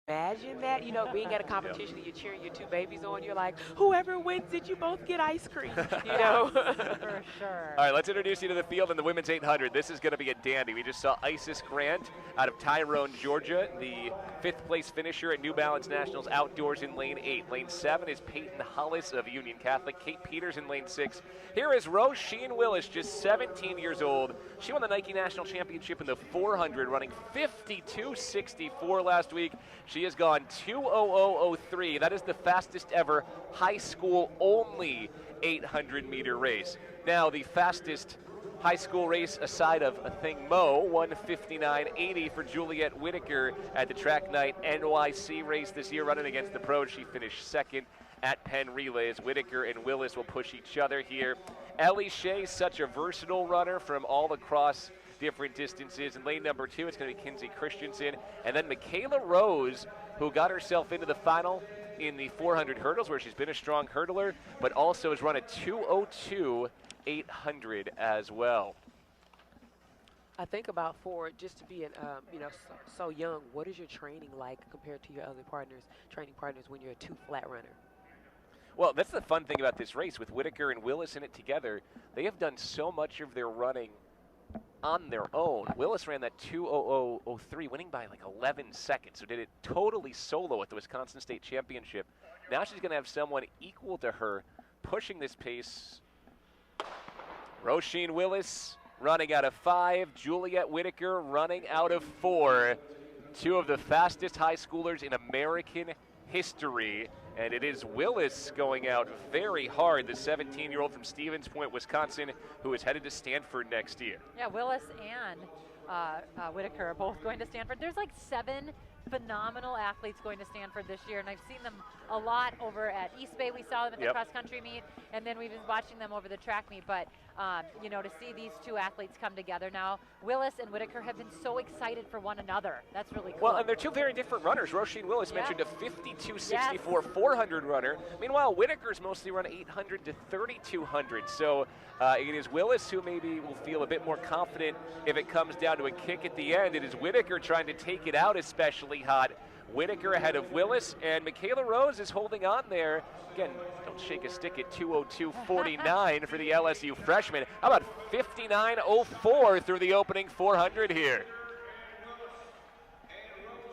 Imagine that, being at a competition and you're cheering your two babies on. You're like, whoever wins it, you both get ice cream, you know? For sure. All right, let's introduce you to the field in the women's 800. This is going to be a dandy. We just saw Isis Grant out of Tyrone, Georgia, the fifth-place finisher at New Balance Nationals Outdoors in Lane 8. Lane 7 is Peyton Hollis of Union Catholic. Kate Peters in Lane 6. Here is Roisin Willis, just 17 years old. She won the Nike National Championship in the 400, running 52.64 last week. She has gone 2:00:03. That is the fastest ever high school only 800-meter race. Now, the fastest high school race aside of a thing Mo, 1:59.80 for Juliet Whitaker at the Track Night NYC race this year, running against the pros. She finished second at Penn Relays. Whitaker and Willis will push each other here. Ellie Shea, such a versatile runner from all across different distances. In lane number 2, it's going to be Kinsey Christensen. And then Michaela Rose, who got herself into the final in the 400 hurdles, where she's been a strong hurdler, but also has run a 2:02.800 as well. I think about just to be so young, what is your training like compared to your other training partners when you're a 2-flat runner? Well, that's the fun thing about this race. With Whitaker and Willis in it together, they have done so much of their running on their own. Willis ran that 2:00:03, winning by like 11 seconds, so did it totally solo at the Wisconsin State Championship. Now she's going to have someone equal to her pushing this pace. Roisin Willis running out of 5, Juliet Whitaker running out of 4. Two of the fastest high schoolers in American history. And it is Willis going out very hard, the 17-year-old from Stevens Point, Wisconsin, who is headed to Stanford next year. Yeah, Willis and Whitaker are both going to Stanford. There's like 7 phenomenal athletes going to Stanford this year, and I've seen them a lot over at East Bay. We saw them at the cross-country meet, and then we've been watching them over the track meet. But, to see these two athletes come together now, Willis and Whitaker have been so excited for one another. That's really cool. Well, and they're two very different runners. Roisin Willis mentioned a 52.64 400 runner. Meanwhile, Whitaker's mostly run 800 to 3,200. So it is Willis who maybe will feel a bit more confident if it comes down to a kick at the end. It is Whitaker trying to take it out especially hot. Whitaker ahead of Willis, and Michaela Rose is holding on there. Again, don't shake a stick at 2:02.49 for the LSU freshman. How about 59.04 through the opening 400 here?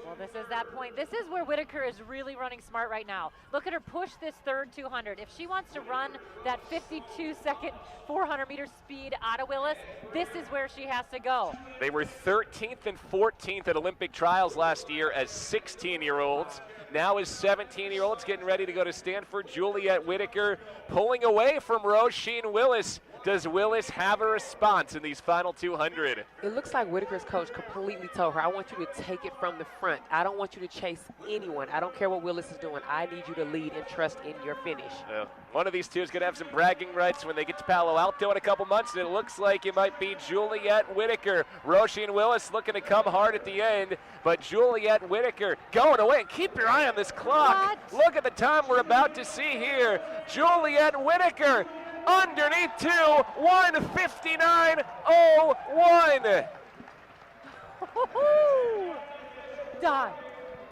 Well, this is that point. This is where Whitaker is really running smart right now. Look at her push this third 200. If she wants to run that 52-second 400-meter speed out of Willis, this is where she has to go. They were 13th and 14th at Olympic trials last year as 16-year-olds. Now as 17-year-olds getting ready to go to Stanford. Juliet Whitaker pulling away from Roisin Willis. Does Willis have a response in these final 200? It looks like Whitaker's coach completely told her, I want you to take it from the front. I don't want you to chase anyone. I don't care what Willis is doing. I need you to lead and trust in your finish. One of these two is going to have some bragging rights when they get to Palo Alto in a couple months, and it looks like it might be Juliet Whitaker. Roisin Willis looking to come hard at the end, but Juliet Whitaker going away. And keep your eye on this clock. What? Look at the time we're about to see here. Juliet Whitaker underneath 2, 1:59.01. Done.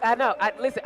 I know. Listen,